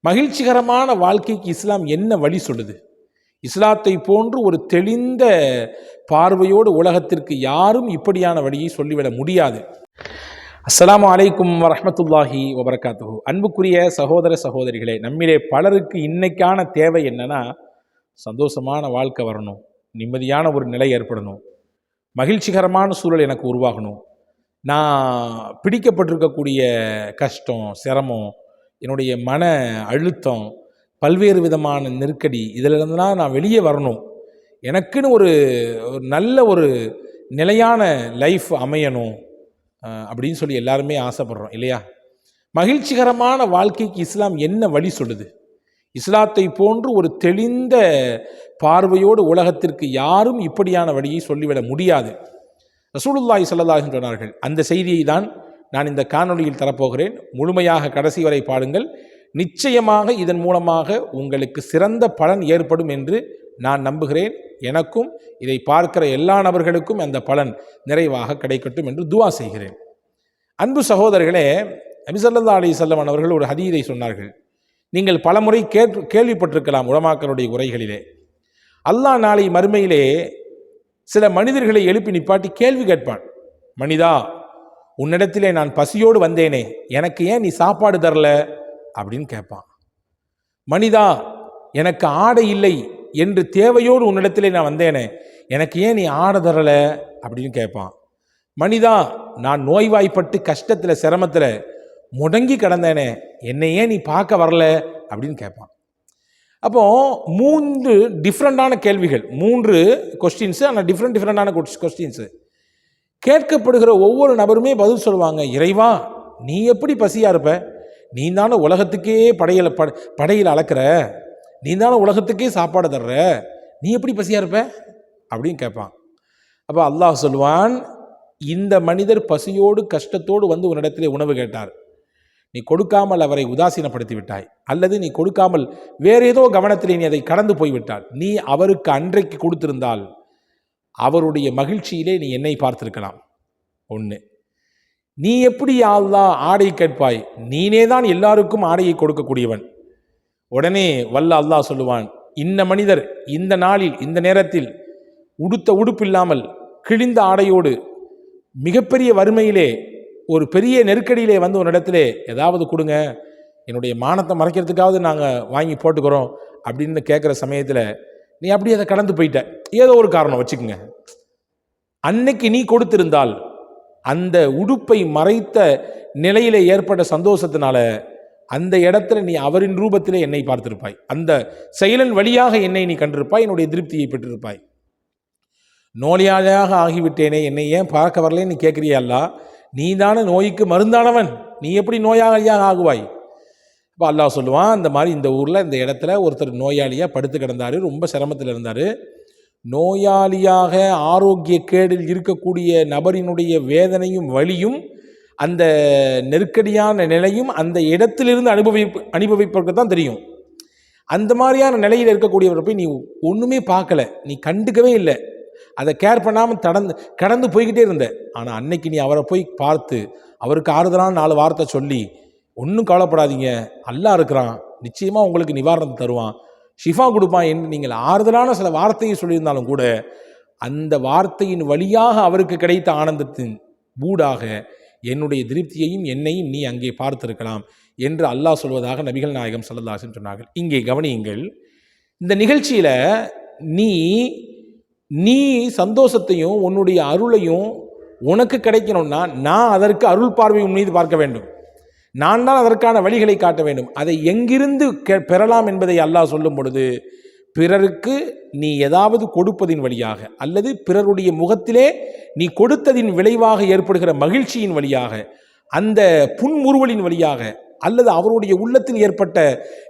மகிழ்ச்சிகரமான வாழ்க்கைக்கு இஸ்லாம் என்ன வழி சொல்லுது? இஸ்லாத்தை போன்று ஒரு தெளிந்த பார்வையோடு உலகத்திற்கு யாரும் இப்படியான வழியை சொல்லிவிட முடியாது. அஸ்ஸலாமு அலைக்கும் வரஹ்மத்துல்லாஹி வபரகாத்துஹு. அன்புக்குரிய சகோதர சகோதரிகளே, நம்மிலே பலருக்கு இன்னைக்கான தேவை என்னன்னா, சந்தோஷமான வாழ்க்கை வரணும், நிம்மதியான ஒரு நிலை ஏற்படணும், மகிழ்ச்சிகரமான சூழல் எனக்கு உருவாகணும், நான் பிடிக்கப்பட்டிருக்கக்கூடிய கஷ்டம், சிரமம், என்னுடைய மன அழுத்தம், பல்வேறு விதமான நெருக்கடி, இதிலிருந்துலாம் நான் வெளியே வரணும், எனக்குன்னு ஒரு நல்ல ஒரு நிலையான லைஃப் அமையணும் அப்படின்னு சொல்லி எல்லாருமே ஆசைப்படுறோம் இல்லையா? மகிழ்ச்சிகரமான வாழ்க்கைக்கு இஸ்லாம் என்ன வழி சொல்லுது? இஸ்லாத்தை போன்று ஒரு தெளிந்த பார்வையோடு உலகத்திற்கு யாரும் இப்படியான வழியை சொல்லிவிட முடியாது. ரசூலுல்லாஹி ஸல்லல்லாஹு அலைஹி வஸல்லம் சொன்னார்கள். அந்த செய்தியை தான் நான் இந்த காணொளியில் தரப்போகிறேன். முழுமையாக கடைசி வரை பாருங்கள். நிச்சயமாக இதன் மூலமாக உங்களுக்கு சிறந்த பலன் ஏற்படும் என்று நான் நம்புகிறேன். எனக்கும் இதை பார்க்கிற எல்லா நபர்களுக்கும் அந்த பலன் நிறைவாக கிடைக்கட்டும் என்று துஆ செய்கிறேன். அன்பு சகோதரர்களே, நபி ஸல்லல்லாஹு அலைஹி வஸல்லம் அவர்கள் ஒரு ஹதீஸை சொன்னார்கள். நீங்கள் பலமுறை கேள்விப்பட்டிருக்கலாம் உலமாக்களுடைய உரைகளிலே. அல்லாஹ் நாளை மறுமையிலே சில மனிதர்களை எழுப்பி நிப்பாட்டி கேள்வி கேட்பான். மனிதா, உன்னிடத்திலே நான் பசியோடு வந்தேனே, எனக்கு ஏன் நீ சாப்பாடு தரல அப்படின்னு கேட்பான். மனிதா, எனக்கு ஆடை இல்லை என்று தேவையோடு உன்னிடத்திலே நான் வந்தேனே, எனக்கு ஏன் நீ ஆடை தரல அப்படின்னு கேட்பான். மனிதா, நான் நோய்வாய்ப்பட்டு கஷ்டத்தில் சிரமத்தில் முடங்கி கிடந்தேனே, என்னை ஏன் நீ பார்க்க வரல அப்படின்னு கேட்பான். அப்போ 3 டிஃப்ரெண்டான கேள்விகள், 3 கொஸ்டின்ஸு, ஆனால் டிஃப்ரெண்டான கொஸ்டின்ஸு கேட்கப்படுகிற ஒவ்வொரு நபருமே பதில் சொல்லுவாங்க. இறைவா, நீ எப்படி பசியாக இருப்ப? நீ தானே உலகத்துக்கே படையில் அளக்கிற, நீ தானே உலகத்துக்கே சாப்பாடு தர்ற, நீ எப்படி பசியாக இருப்ப அப்படின்னு கேட்பான். அப்போ அல்லாஹ் சொல்லுவான், இந்த மனிதர் பசியோடு கஷ்டத்தோடு வந்து உன்னிடத்திலே உணவு கேட்டார், நீ கொடுக்காமல் அவரை உதாசீனப்படுத்தி விட்டாய், அல்லது நீ கொடுக்காமல் வேற ஏதோ கவனத்திலே நீ அதை கடந்து போய்விட்டால், நீ அவருக்கு அன்றைக்கு கொடுத்திருந்தால் அவருடைய மகிழ்ச்சியிலே நீ என்னை பார்த்திருக்கலாம். ஒன்று, நீ எப்படி அல்லாஹ் ஆடை கேட்பாய்? நீனே தான் எல்லாருக்கும் ஆடையை கொடுக்கக்கூடியவன். உடனே வல்ல அல்லாஹ் சொல்லுவான், இந்த மனிதர் இந்த நாளில் இந்த நேரத்தில் உடுத்த உடுப்பில்லாமல் கிழிந்த ஆடையோடு மிகப்பெரிய வறுமையிலே ஒரு பெரிய நெருக்கடியிலே வந்து ஒரு இடத்துல ஏதாவது கொடுங்க, என்னுடைய மானத்தை மறைக்கிறதுக்காவது நாங்கள் வாங்கி போட்டுக்கிறோம் அப்படின்னு கேட்குற சமயத்தில் நீ அப்படி அதை கடந்து போயிட்ட, ஏதோ ஒரு காரணம் வச்சுக்கோங்க. அன்னைக்கு நீ கொடுத்திருந்தால் அந்த உடுப்பை மறைத்த நிலையில ஏற்பட்ட சந்தோஷத்தினால அந்த இடத்துல நீ அவரின் ரூபத்திலே என்னை பார்த்திருப்பாய், அந்த செயலின் வழியாக என்னை நீ கண்டிருப்பாய், என்னுடைய திருப்தியை பெற்றிருப்பாய். நோயாளியாக ஆகிவிட்டேனே, என்னை ஏன் பார்க்க வரலன்னு கேட்குறியா? நீ தானே நோய்க்கு மருந்தானவன், நீ எப்படி நோயாளியாக ஆகுவாய்? இப்போ அல்லாஹ் சொல்லுவான், இந்த மாதிரி இந்த ஊரில் இந்த இடத்துல ஒருத்தர் நோயாளியாக படுத்து கிடந்தார், ரொம்ப சிரமத்தில் இருந்தார். நோயாளியாக ஆரோக்கிய கேடில் இருக்கக்கூடிய நபரினுடைய வேதனையும் வலியும் அந்த நெருக்கடியான நிலையும் அந்த இடத்திலிருந்து அனுபவிப்பதற்கு தான் தெரியும். அந்த மாதிரியான நிலையில் இருக்கக்கூடியவரை போய் நீ ஒன்றுமே பார்க்கல, நீ கண்டுக்கவே இல்லை, அதை கேர் பண்ணாமல் கடந்து போய்கிட்டே இருந்த. ஆனால் அன்னைக்கு நீ அவரை போய் பார்த்து அவருக்கு ஆறுதலான 4 வார்த்தை சொல்லி, ஒன்றும் கவலைப்படாதீங்க, அல்லாஹ் இருக்கிறான், நிச்சயமாக உங்களுக்கு நிவாரணத்தை தருவான், ஷிஃபா கொடுப்பான் என்று நீங்கள் ஆறுதலான சில வார்த்தையை சொல்லியிருந்தாலும் கூட அந்த வார்த்தையின் வழியாக அவருக்கு கிடைத்த ஆனந்தத்தின் ஊடாக என்னுடைய திருப்தியையும் என்னையும் நீ அங்கே பார்த்திருக்கலாம் என்று அல்லாஹ் சொல்வதாக நபிகள் நாயகம் ஸல்லல்லாஹு அலைஹி வஸல்லம் சொன்னார்கள். இங்கே கவனியுங்கள், இந்த நிகழ்ச்சியில் நீ சந்தோஷத்தையும் உன்னுடைய அருளையும் உனக்கு கிடைக்கணும்னா நான் அதற்கு அருள் பார்வை உன் மீது பார்க்க வேண்டும், நான் தான் அதற்கான வழிகளை காட்ட வேண்டும். அதை எங்கிருந்து பெறலாம் என்பதை அல்லாஹ் சொல்லும் பொழுது, பிறருக்கு நீ ஏதாவது கொடுப்பதின் வழியாக, அல்லது பிறருடைய முகத்திலே நீ கொடுத்ததின் விளைவாக ஏற்படுகிற மகிழ்ச்சியின் வழியாக, அந்த புன்முறுவலின் வழியாக, அல்லது அவருடைய உள்ளத்தில் ஏற்பட்ட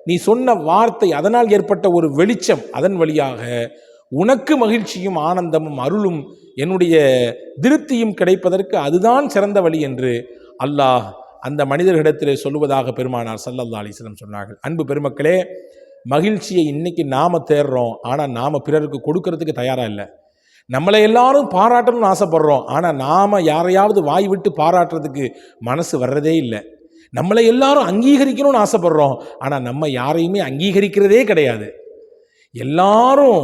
நீ சொன்ன வார்த்தை அதனால் ஏற்பட்ட ஒரு வெளிச்சம், அதன் வழியாக உனக்கு மகிழ்ச்சியும் ஆனந்தமும் அருளும் என்னுடைய திருப்தியும் கிடைப்பதற்கு அதுதான் சிறந்த வழி என்று அல்லாஹ் அந்த மனிதர்களிடத்திலே சொல்லுவதாக பெருமானார் ஸல்லல்லாஹு அலைஹி வஸல்லம் சொன்னார்கள். அன்பு பெருமக்களே, மகிழ்ச்சியை இன்னைக்கு நாம் தேடுறோம், ஆனால் நாம் பிறருக்கு கொடுக்கறதுக்கு தயாராக இல்லை. நம்மளை எல்லாரும் பாராட்டணும்னு ஆசைப்படுறோம், ஆனால் நாம் யாரையாவது வாய் விட்டு பாராட்டுறதுக்கு மனசு வர்றதே இல்லை. நம்மளை எல்லாரும் அங்கீகரிக்கணும்னு ஆசைப்படுறோம், ஆனால் நம்ம யாரையுமே அங்கீகரிக்கிறதே கிடையாது. எல்லாரும்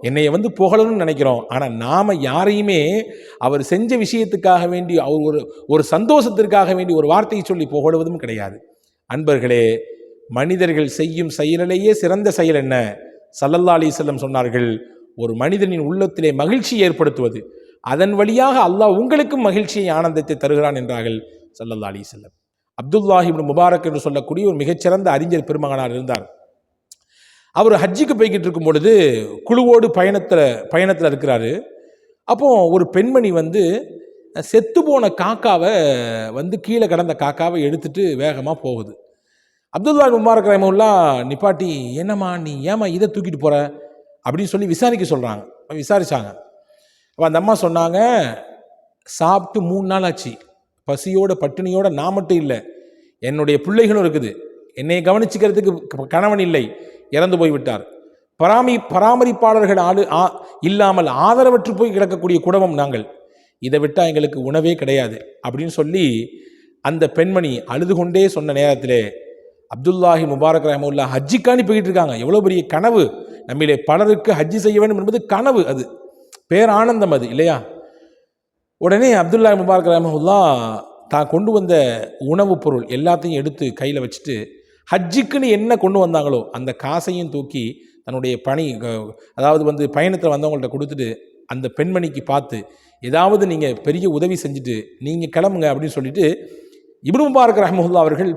என்னைய புகழணும்னு நினைக்கிறோம், ஆனால் நாம் யாரையுமே அவர் செஞ்ச விஷயத்துக்காக வேண்டி, அவர் ஒரு சந்தோஷத்திற்காக வேண்டி ஒரு வார்த்தையை சொல்லி புகழுவதும் கிடையாது. அன்பர்களே, மனிதர்கள் செய்யும் செயலிலேயே சிறந்த செயல் என்ன? ஸல்லல்லாஹு அலைஹி வஸல்லம் சொன்னார்கள், ஒரு மனிதனின் உள்ளத்திலே மகிழ்ச்சி ஏற்படுத்துவது, அதன் வழியாக அல்லாஹ் உங்களுக்கும் மகிழ்ச்சியை ஆனந்தத்தை தருகிறான் என்றார்கள் ஸல்லல்லாஹு அலைஹி வஸல்லம். அப்துல்லாஹ் இப்னு முபாரக் என்று சொல்லக்கூடிய ஒரு மிகச்சிறந்த அறிஞர் பெருமகனார் இருந்தார். அவர் ஹஜ்ஜிக்கு போய்கிட்டு இருக்கும் பொழுது குழுவோடு பயணத்தில் இருக்கிறாரு. அப்போ ஒரு பெண்மணி செத்து போன காக்காவை கீழே கிடந்த காக்காவை எடுத்துட்டு வேகமாக போகுது. அப்துல்லாஹ் முபாரக் ரஹ்மத்துல்லாஹ் நிப்பாட்டி, என்னம்மா நீ ஏமா இதை தூக்கிட்டு போற அப்படின்னு சொல்லி விசாரிச்சாங்க. அப்போ அந்த அம்மா சொன்னாங்க, சாப்பிட்டு 3 நாள் ஆச்சு, பசியோட பட்டினியோட நான் மட்டும் இல்லை, என்னுடைய பிள்ளைகளும் இருக்குது, என்னை கவனிச்சுக்கிறதுக்கு கணவன் இல்லை, இறந்து போய்விட்டார், பராமரிப்பாளர்கள் இல்லாமல் ஆதரவற்று போய் கிடக்கக்கூடிய குடும்பம் நாங்கள், இதை விட்டால் எங்களுக்கு உணவே கிடையாது அப்படின்னு சொல்லி அந்த பெண்மணி அழுது கொண்டே சொன்ன நேரத்திலே அப்துல்லாஹி முபாரக் ரஹ்மத்துல்லாஹ் ஹஜ்ஜிக்காண்டி போயிட்டு இருக்காங்க. எவ்வளோ பெரிய கனவு! நம்மிலே பலருக்கு ஹஜ்ஜி செய்ய வேண்டும் என்பது கனவு, அது பேரானந்தம், அது இல்லையா? உடனே அப்துல்லாஹி முபாரக் ரஹ்மத்துல்லாஹ் தான் கொண்டு வந்த உணவுப் பொருள் எல்லாத்தையும் எடுத்து கையில் வச்சுட்டு, ஹஜ்ஜிக்குன்னு என்ன கொண்டு வந்தாங்களோ அந்த காசையும் தூக்கி தன்னுடைய அதாவது பயணத்தில் வந்தவங்கள்ட்ட கொடுத்துட்டு அந்த பெண்மணிக்கு பார்த்து, ஏதாவது நீங்கள் பெரிய உதவி செஞ்சுட்டு நீங்கள் கிளம்புங்க அப்படின்னு சொல்லிட்டு இப்னு முபாரக் ரஹ்மத்துல்லாஹ் அவர்கள்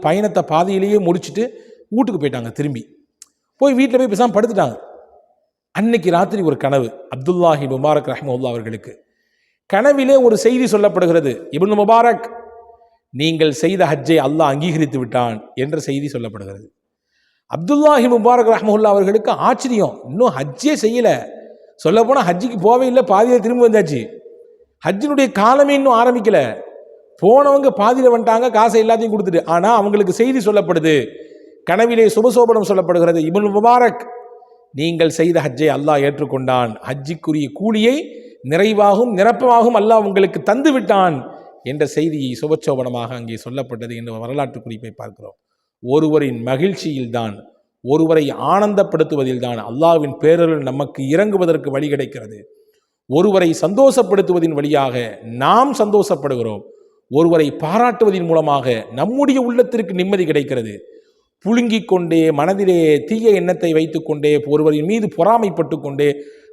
பயணத்தை பாதியிலேயே முடிச்சுட்டு வீட்டுக்கு போயிட்டாங்க. திரும்பி போய் வீட்டில் போய் பேசாமல் படுத்துட்டாங்க. அன்னைக்கு ராத்திரி ஒரு கனவு அப்துல்லாஹி முபாரக் ரஹ்மத்துல்லாஹ் அவர்களுக்கு. கனவிலே ஒரு செய்தி சொல்லப்படுகிறது, இப்னு முபாரக், நீங்கள் செய்த ஹஜ்ஜை அல்லாஹ் அங்கீகரித்து விட்டான் என்ற செய்தி சொல்லப்படுகிறது. அப்துல்லாஹி முபாரக் ரஹ்மத்துல்லாஹ் அவர்களுக்கு ஆச்சரியம், இன்னும் ஹஜ்ஜே செய்யலை, சொல்லப்போனால் ஹஜ்ஜிக்கு போவே இல்லை, பாதியில் திரும்ப வந்தாச்சு, ஹஜ்ஜினுடைய காலமே இன்னும் ஆரம்பிக்கல, போனவங்க பாதியில் வந்துட்டாங்க, காசை எல்லாத்தையும் கொடுத்துட்டு. ஆனால் அவங்களுக்கு செய்தி சொல்லப்படுது, கனவிலே சுபசோபனம் சொல்லப்படுகிறது, இப்னு முபாரக், நீங்கள் செய்த ஹஜ்ஜை அல்லாஹ் ஏற்றுக்கொண்டான், ஹஜ்ஜிக்குரிய கூலியை நிறைவாகவும் நிரப்பமாகவும் அல்லாஹ் உங்களுக்கு தந்து விட்டான் என்ற செய்தியை சுபசோபனமாக அங்கே சொல்லப்பட்டது என்ற வரலாற்று குறிப்பை பார்க்கிறோம். ஒருவரின் மகிழ்ச்சியில்தான், ஒருவரை ஆனந்தப்படுத்துவதில்தான் அல்லாஹ்வின் பேரருள் நமக்கு இறங்குவதற்கு வழி கிடைக்கிறது. ஒருவரை சந்தோஷப்படுத்துவதின் வழியாக நாம் சந்தோஷப்படுகிறோம். ஒருவரை பாராட்டுவதன் மூலமாக நம்முடைய உள்ளத்திற்கு நிம்மதி கிடைக்கிறது. புழுங்கிக் கொண்டே, மனதிலே தீய எண்ணத்தை வைத்துக்கொண்டே, ஒருவரின் மீது பொறாமைப்பட்டு கொண்டே,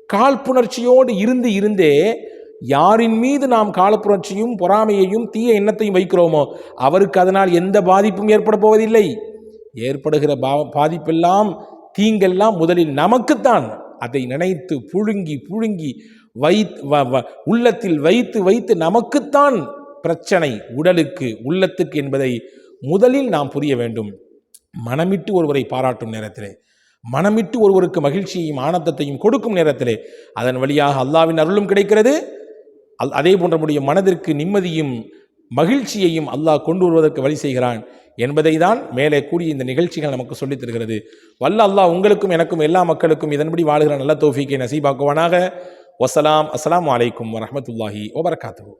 காழ்ப்புணர்ச்சியோடு இருந்தே யாரின் மீது நாம் காழ்ப்புணர்ச்சியும் பொறாமையையும் தீய எண்ணத்தையும் வைக்கிறோமோ அவருக்கு அதனால் எந்த பாதிப்பும் ஏற்பட போவதில்லை. ஏற்படுகிற பாதிப்பெல்லாம், தீங்கெல்லாம் முதலில் நமக்குத்தான். அதை நினைத்து புழுங்கி உள்ளத்தில் வைத்து நமக்குத்தான் பிரச்சனை, உடலுக்கு உள்ளத்துக்கு என்பதை முதலில் நாம் புரிய வேண்டும். மனமிட்டு ஒருவரை பாராட்டும் நேரத்திலே, மனமிட்டு ஒருவருக்கு மகிழ்ச்சியையும் ஆனந்தத்தையும் கொடுக்கும் நேரத்திலே அதன் வழியாக அல்லாஹ்வின் அருளும் கிடைக்கிறது. அதே போன்ற நம்முடைய மனதிற்கு நிம்மதியும் மகிழ்ச்சியையும் அல்லாஹ் கொண்டு வருவதற்கு வழி செய்கிறான் என்பதை தான் மேலே கூடிய இந்த நிகழ்ச்சிகள் நமக்கு சொல்லித் தருகிறது. வல்ல அல்லாஹ் உங்களுக்கும் எனக்கும் எல்லா மக்களுக்கும் இதன்படி வாழுகிற நல்ல தௌஃபீக்கை நசீபாக்குவானாக. வஸ்ஸலாம். அஸ்ஸலாமு அலைக்கும் வரஹ்மத்துல்லாஹி வபரகாத்துஹு.